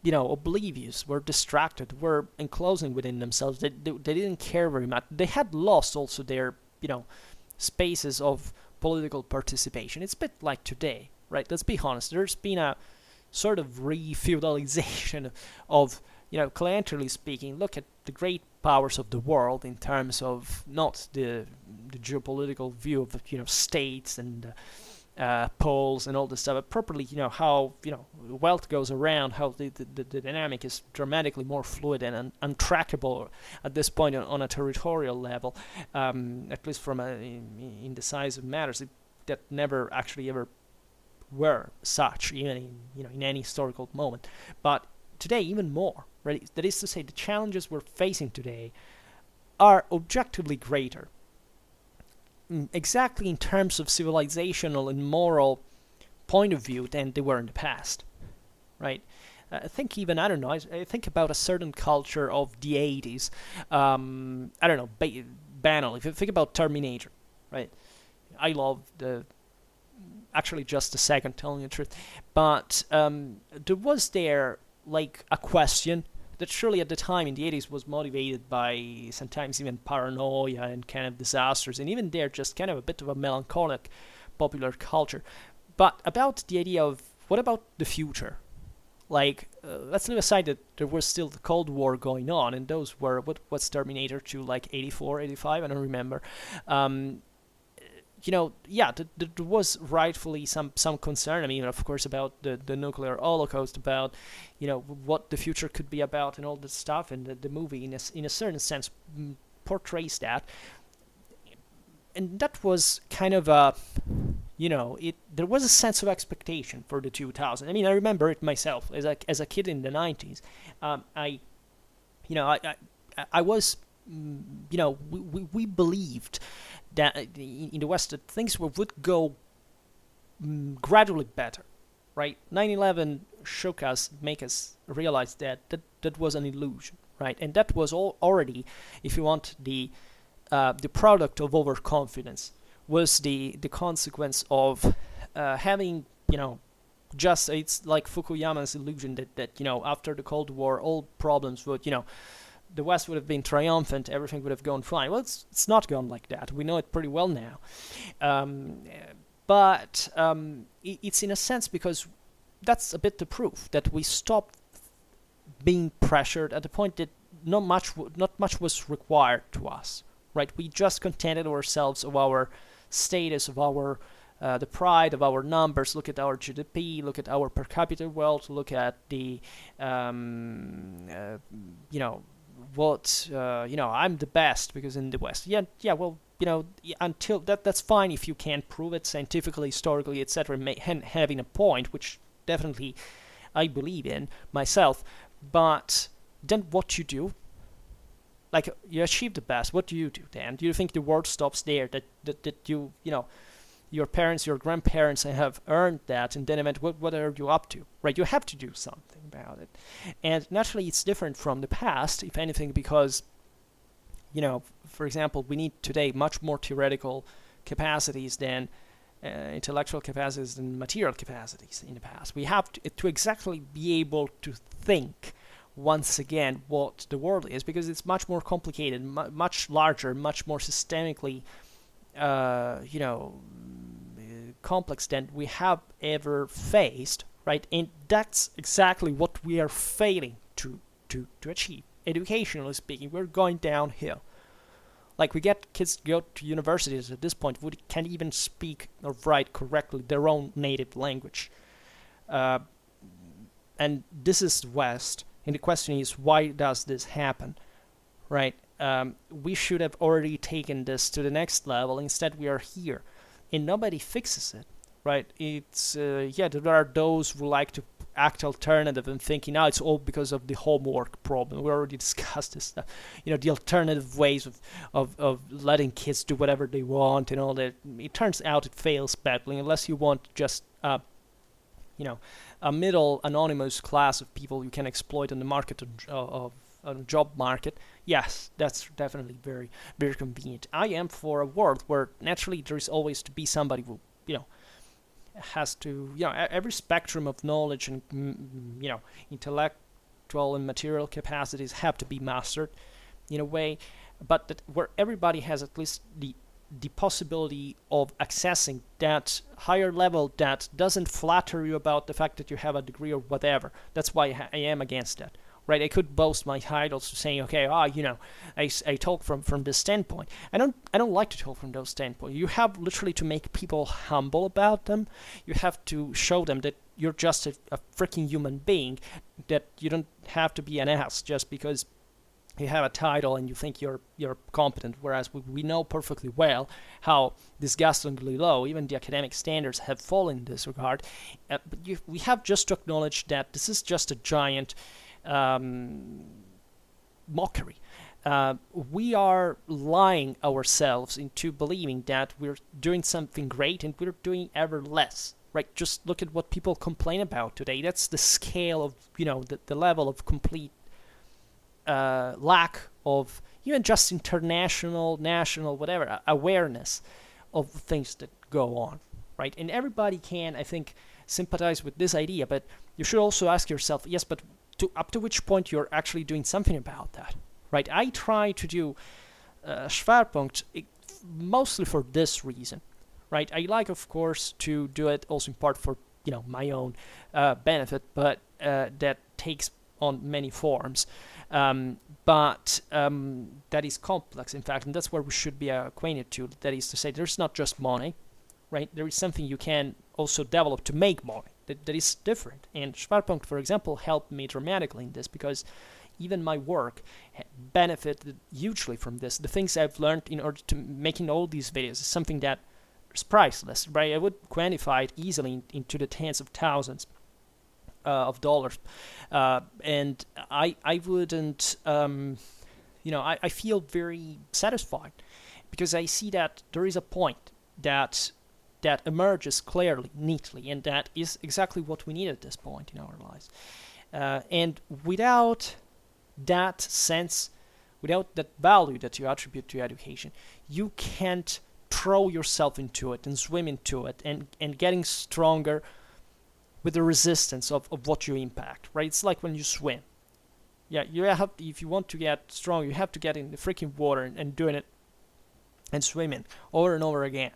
oblivious, were distracted, were enclosing within themselves. They didn't care very much. They had lost also their, spaces of political participation. It's a bit like today, right? Let's be honest. There's been a sort of re-feudalization of, clientelly speaking. Look at the great powers of the world in terms of not the geopolitical view of, states and poles and all this stuff, but properly, how wealth goes around, how the dynamic is dramatically more fluid and untrackable at this point on a territorial level, at least from in the size of matters that never actually ever were such, even in any historical moment. But today, even more, right? That is to say, the challenges we're facing today are objectively greater. Exactly in terms of civilizational and moral point of view than they were in the past, right? I think even, I don't know, I think about a certain culture of the 80s. I don't know, banal. If you think about Terminator, right? I love actually just a second, telling the truth. But there was like a question that surely at the time in the 80s was motivated by sometimes even paranoia and kind of disasters, and even there just kind of a bit of a melancholic popular culture. But about the idea of what about the future? Like, let's leave aside that there was still the Cold War going on, and those were, what's Terminator 2, like 84, 85, I don't remember. There was rightfully some concern. I mean, of course, about the nuclear holocaust, about what the future could be about, and all that stuff. And the movie, in a certain sense, portrays that. And that was kind of a, there was a sense of expectation for the 2000s. I mean, I remember it myself as a kid in the 90s. I was, we believed that in the West that things would go gradually better, right? 9/11 shook us, make us realize that was an illusion, right? And that was already, if you want, the product of overconfidence, was the consequence of having, just, it's like Fukuyama's illusion that after the Cold War, all problems would, the West would have been triumphant, everything would have gone fine. Well, it's not gone like that. We know it pretty well now. But it's in a sense because that's a bit the proof that we stopped being pressured at the point that not much was required to us, right? We just contented ourselves of our status, of our the pride of our numbers. Look at our GDP, look at our per capita wealth, look at the, you know, what, I'm the best because in the West. Yeah, yeah, well, until that's fine if you can't prove it scientifically, historically, etc., having a point, which definitely I believe in myself. But then what you do? Like, you achieve the best. What do you do then? Do you think the world stops there? That your parents, your grandparents have earned that, and then event, what are you up to? Right? You have to do something about it. And naturally, it's different from the past, if anything, because, for example, we need today much more theoretical capacities than intellectual capacities than material capacities in the past. We have to exactly be able to think once again what the world is, because it's much more complicated, much larger, much more systemically, complex than we have ever faced, right? And that's exactly what we are failing to achieve. Educationally speaking, we're going downhill. Like, we get kids to go to universities at this point who can't even speak or write correctly their own native language. And this is the West. And the question is, why does this happen, right? We should have already taken this to the next level. Instead, we are here. And nobody fixes it, right? It's, there are those who like to act alternative and thinking, it's all because of the homework problem. We already discussed this stuff. The alternative ways of letting kids do whatever they want and all that. It turns out it fails badly unless you want just, a middle anonymous class of people you can exploit on the market of job market. Yes, that's definitely very, very convenient. I am for a world where naturally there is always to be somebody who, has to, every spectrum of knowledge and, intellectual and material capacities have to be mastered in a way, but that where everybody has at least the possibility of accessing that higher level that doesn't flatter you about the fact that you have a degree or whatever. That's why I am against that. Right, I could boast my titles to saying, okay, I talk from this standpoint. I don't like to talk from those standpoints. You have literally to make people humble about them. You have to show them that you're just a freaking human being, that you don't have to be an ass just because you have a title and you think you're competent. Whereas we know perfectly well how disgustingly low even the academic standards have fallen in this regard. But we have just to acknowledge that this is just a giant mockery. We are lying ourselves into believing that we're doing something great and we're doing ever less. Right? Just look at what people complain about today. That's the scale of, the level of complete lack of even just international, national, whatever, awareness of things that go on. Right? And everybody can, I think, sympathize with this idea, but you should also ask yourself, yes, but up to which point you're actually doing something about that, right? I try to do Schwerpunkt mostly for this reason, right? I like, of course, to do it also in part for, my own benefit, but that takes on many forms. But that is complex, in fact, and that's where we should be acquainted to. That is to say, there's not just money, right? There is something you can also develop to make money. That is different. And Schwerpunkt, for example, helped me dramatically in this because even my work benefited hugely from this. The things I've learned in order to making all these videos is something that is priceless, right? I would quantify it easily into the tens of thousands of dollars. And I wouldn't, I feel very satisfied because I see that there is a point that emerges clearly, neatly, and that is exactly what we need at this point in our lives. And without that sense, without that value that you attribute to education, you can't throw yourself into it and swim into it and getting stronger with the resistance of what you impact, right? It's like when you swim. Yeah, you have, if you want to get strong, you have to get in the freaking water and doing it and swimming over and over again.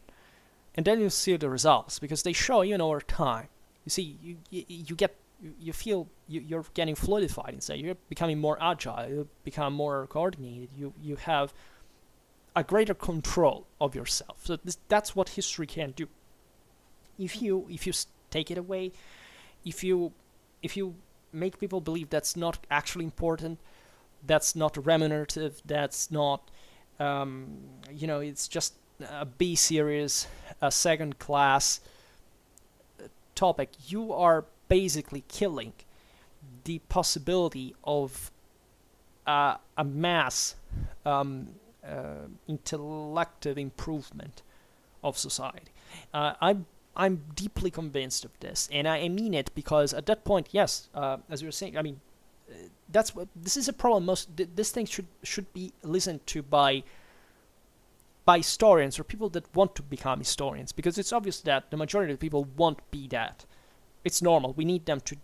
And then you see the results because they show over time. You see, you feel you're getting fluidified inside. You're becoming more agile. You become more coordinated. You have a greater control of yourself. So that's what history can do. if you take it away, if you if you make people believe that's not actually important, that's not remunerative, that's not it's just a B series, a second class topic, you are basically killing the possibility of a mass intellective improvement of society. I'm deeply convinced of this, and I mean it because at that point, yes, as you were saying, I mean, that's what this is a problem. This thing should be listened to by historians or people that want to become historians, because it's obvious that the majority of people won't be that. It's normal. We need them to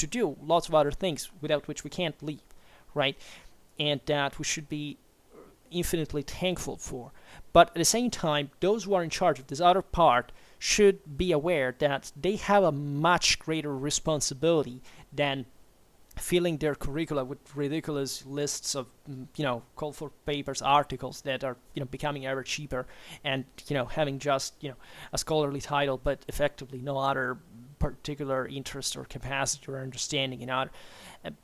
do lots of other things without which we can't live, right? And that we should be infinitely thankful for. But at the same time, those who are in charge of this other part should be aware that they have a much greater responsibility than filling their curricula with ridiculous lists of call for papers, articles that are becoming ever cheaper, and having just a scholarly title but effectively no other particular interest or capacity or understanding in other,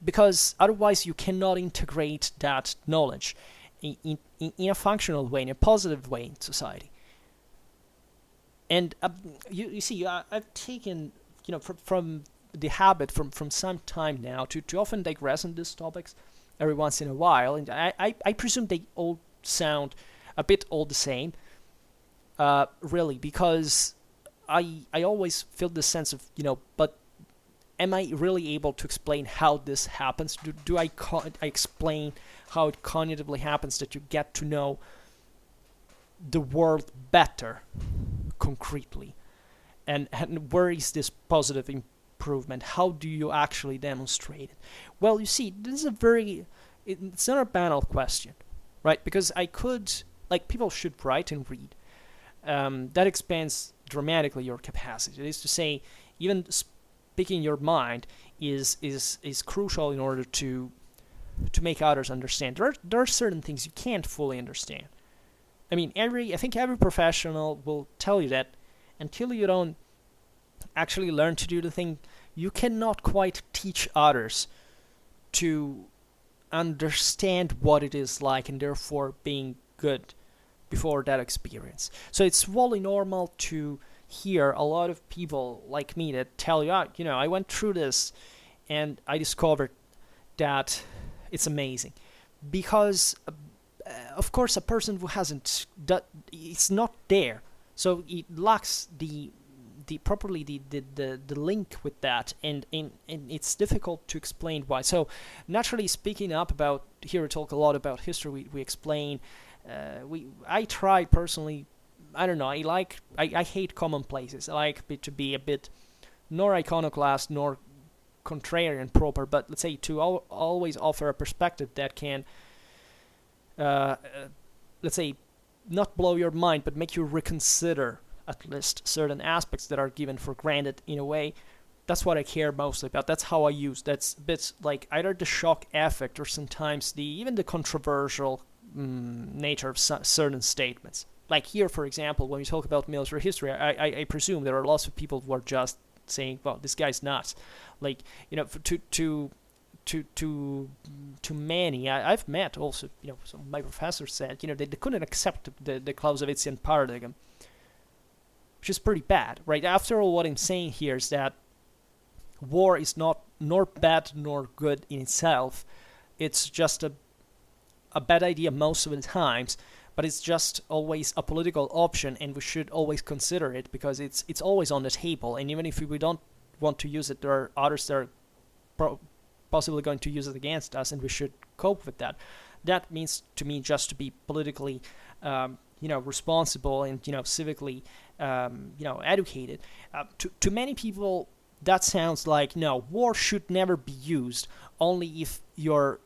because otherwise you cannot integrate that knowledge in a functional way, in a positive way in society. And you see, I've taken from the habit from some time now to often digress on these topics every once in a while, and I presume they all sound a bit all the same, really, because I always feel this sense of but am I really able to explain how this happens? Do I explain how it cognitively happens that you get to know the world better concretely, and where is this positive improvement? How do you actually demonstrate it? Well, you see, this is it's not a banal question, right? Because I could, people should write and read. That expands dramatically your capacity. It is to say, even speaking your mind is crucial in order to make others understand. There are certain things you can't fully understand. I mean, I think every professional will tell you that until you don't actually learn to do the thing, you cannot quite teach others to understand what it is like, and therefore being good before that experience. So it's wholly normal to hear a lot of people like me that tell you, I went through this and I discovered that it's amazing. Because of course, a person who hasn't it's not there, so it lacks the link with that, and it's difficult to explain why. So naturally, speaking up about here, we talk a lot about history. We explain. I try personally. I don't know. I hate commonplaces. I like to be a bit nor iconoclast nor contrarian proper, but let's say to always offer a perspective that can let's say, not blow your mind, but make you reconsider at least certain aspects that are given for granted in a way. That's what I care mostly about. That's how I use. That's bits like either the shock effect or sometimes even the controversial nature of certain statements. Like here, for example, when we talk about military history, I presume there are lots of people who are just saying, "Well, this guy's nuts." Like to many, I've met also, some of my professors said, they couldn't accept the Clausewitzian paradigm, which is pretty bad, right? After all, what I'm saying here is that war is not nor bad nor good in itself. It's just a bad idea most of the times, but it's just always a political option, and we should always consider it because it's always on the table. And even if we don't want to use it, there are others that are possibly going to use it against us, and we should cope with that. That means to me just to be politically, responsible and civically, educated. To many people, that sounds like no, war should never be used, only if you're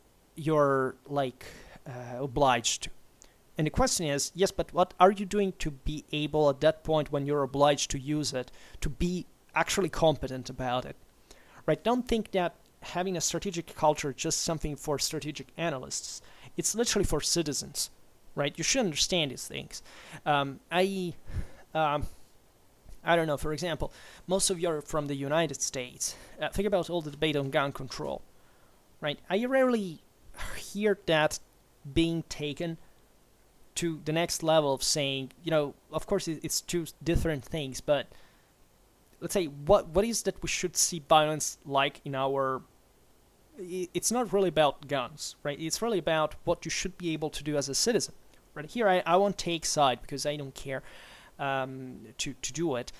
obliged to. And the question is, yes, but what are you doing to be able at that point when you're obliged to use it to be actually competent about it, right? Don't think that having a strategic culture is just something for strategic analysts. It's literally for citizens, right? You should understand these things. I don't know, for example, most of you are from the United States. Think about all the debate on gun control, right? I rarely hear that being taken to the next level of saying, of course it's two different things, but let's say what is that we should see violence like in our. It's not really about guns, right? It's really about what you should be able to do as a citizen, right? Here I won't take side because I don't care to do it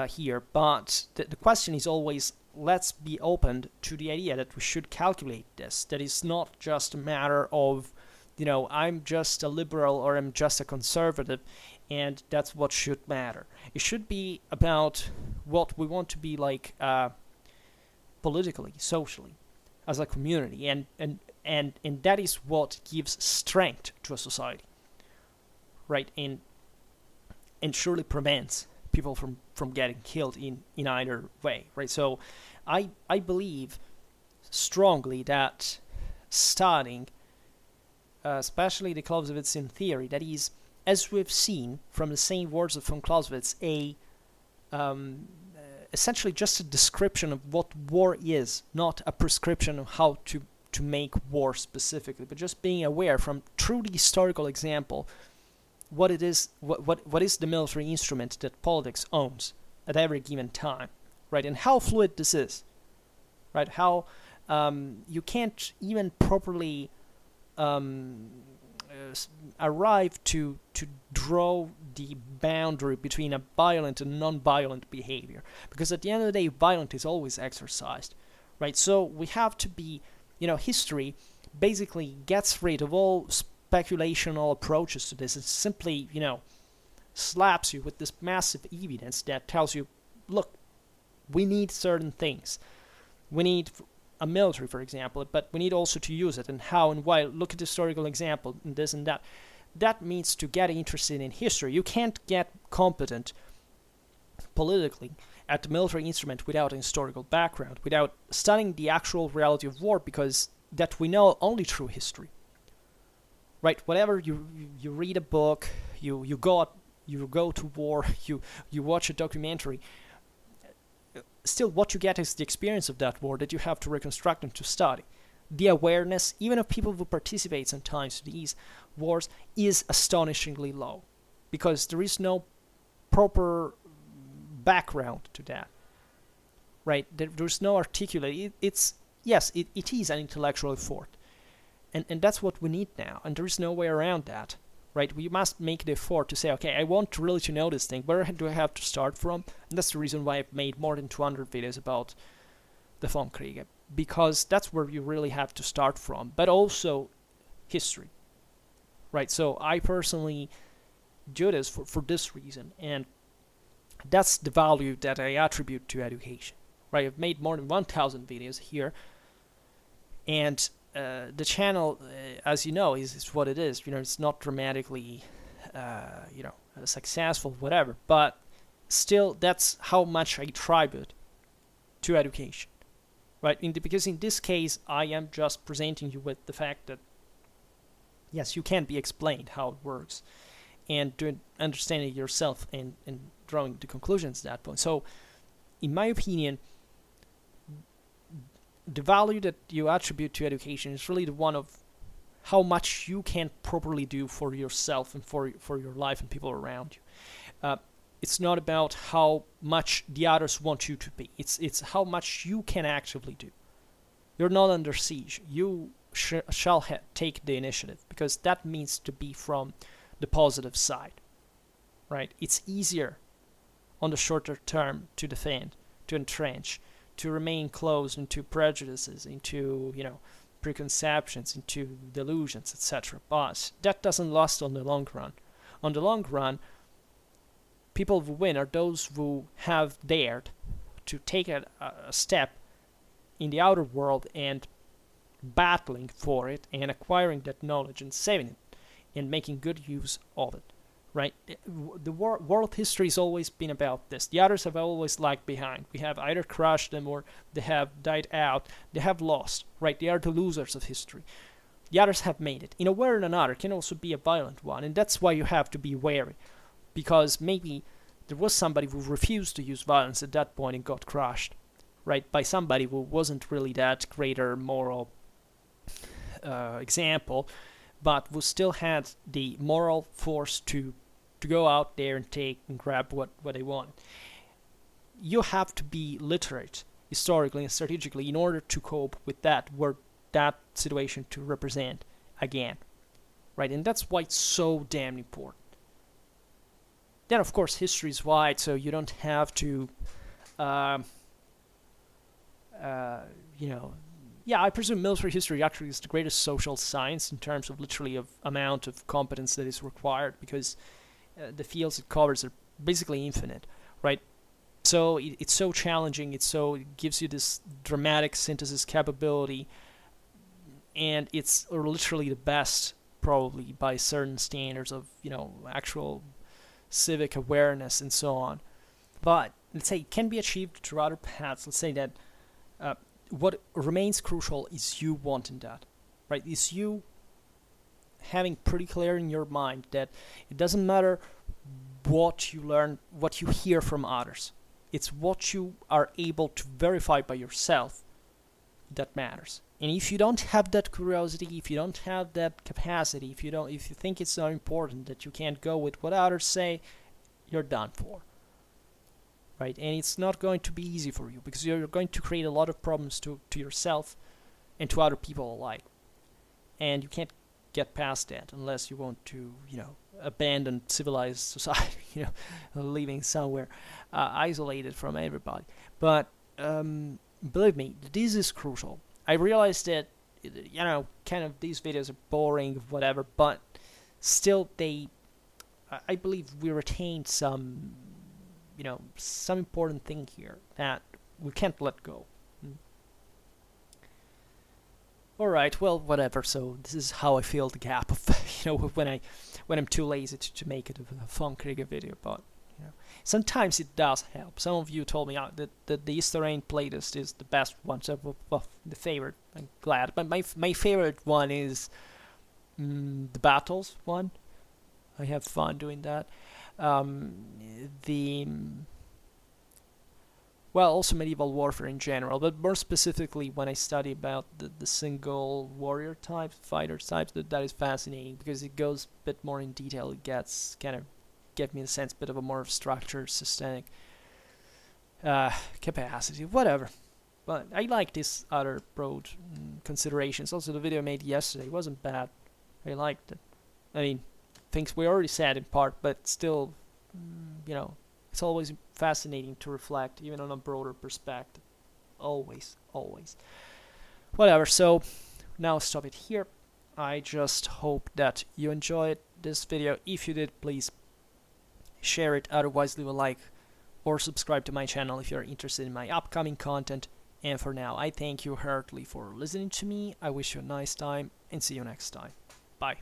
here, but the question is always, let's be open to the idea that we should calculate this, that it's not just a matter of, I'm just a liberal or I'm just a conservative, and that's what should matter. It should be about what we want to be like politically, socially, as a community, and that is what gives strength to a society, right? And surely prevents people from getting killed in either way, right? So I believe strongly that studying, especially the Clausewitzian theory, that is, as we've seen from the same words of von Clausewitz, essentially just a description of what war is, not a prescription of how to make war specifically, but just being aware from through the historical example what it is, what is the military instrument that politics owns at every given time, right? And how fluid this is, right? How you can't even properly arrive to draw the boundary between a violent and non-violent behavior, because at the end of the day, violence is always exercised, right? So we have to be, history basically gets rid of all speculational approaches to this. It simply, slaps you with this massive evidence that tells you, look, we need certain things. We need a military, for example, but we need also to use it, and how and why. Look at the historical example, and this and that. That means to get interested in history. You can't get competent politically at the military instrument without a historical background, without studying the actual reality of war, because that we know only through history. Right? Whatever you read a book, you go to war, you watch a documentary. Still, what you get is the experience of that war that you have to reconstruct and to study. The awareness, even of people who participate sometimes in these wars, is astonishingly low, because there is no proper background to that, right? There's no articulate. It is an intellectual effort, and that's what we need now, and there is no way around that, right? We must make the effort to say, okay, I want really to know this thing. Where do I have to start from? And that's the reason why I've made more than 200 videos about the Formkriege, because that's where you really have to start from, but also history, right? So I personally do this for this reason, and that's the value that I attribute to education, right? I've made more than 1,000 videos here, and the channel, as you know, is what it is. It's not dramatically, successful, whatever, but still, that's how much I attribute to education, right? Because in this case, I am just presenting you with the fact that, yes, you can be explained how it works, and doing understanding yourself and drawing the conclusions at that point. So, in my opinion, the value that you attribute to education is really the one of how much you can properly do for yourself and for your life and people around you. It's not about how much the others want you to be. It's how much you can actively do. You're not under siege. You shall take the initiative, because that means to be from the positive side, right? It's easier on the shorter term to defend, to entrench, to remain closed into prejudices, into preconceptions, into delusions, etc. But that doesn't last on the long run. On the long run, people who win are those who have dared to take a step in the outer world and battling for it and acquiring that knowledge and saving it and making good use of it, right? The world history has always been about this. The others have always lagged behind. We have either crushed them or they have died out. They have lost, right? They are the losers of history. The others have made it. In a way or another, can also be a violent one, and that's why you have to be wary, because maybe there was somebody who refused to use violence at that point and got crushed, right, by somebody who wasn't really that greater moral example, but who still had the moral force to go out there and take and grab what they want. You have to be literate historically and strategically in order to cope with that, where that situation to represent again, right? And that's why it's so damn important. Then, of course, history is wide, so you don't have to, yeah, I presume military history actually is the greatest social science in terms of literally of amount of competence that is required, because the fields it covers are basically infinite, right? So it's so challenging, it gives you this dramatic synthesis capability, and it's literally the best, probably by certain standards of, actual civic awareness and so on. But let's say it can be achieved through other paths. Let's say that what remains crucial is you wanting that, right? Is you having pretty clear in your mind that it doesn't matter what you learn, what you hear from others. It's what you are able to verify by yourself that matters. And if you don't have that curiosity, if you don't have that capacity, if you think it's so important that you can't go with what others say, you're done for. Right? And it's not going to be easy for you, because you're going to create a lot of problems to yourself and to other people alike. And you can't get past that unless you want to, abandon civilized society, living somewhere isolated from everybody. But believe me, this is crucial. I realize that, kind of these videos are boring, whatever, but still I believe we retained some, some important thing here that we can't let go. Alright, well, whatever, so this is how I fill the gap of, when I'm too lazy to make it a fun cricket video, but, sometimes it does help. Some of you told me that the Easter Rain playlist is the best one, so the favorite. I'm glad, but my favorite one is the battles one. I have fun doing that. Well, also medieval warfare in general, but more specifically when I study about the single warrior types, fighter types, that is fascinating, because it goes a bit more in detail. It gets kind of give me a sense, bit of a more structured, systemic capacity, whatever. But I like this other broad considerations. Also, the video I made yesterday wasn't bad. I liked it. I mean, things we already said in part, but still, it's always fascinating to reflect, even on a broader perspective. Always. Whatever, so now I'll stop it here. I just hope that you enjoyed this video. If you did, please share it. Otherwise, leave a like or subscribe to my channel if you're interested in my upcoming content. And for now, I thank you heartily for listening to me. I wish you a nice time and see you next time. Bye.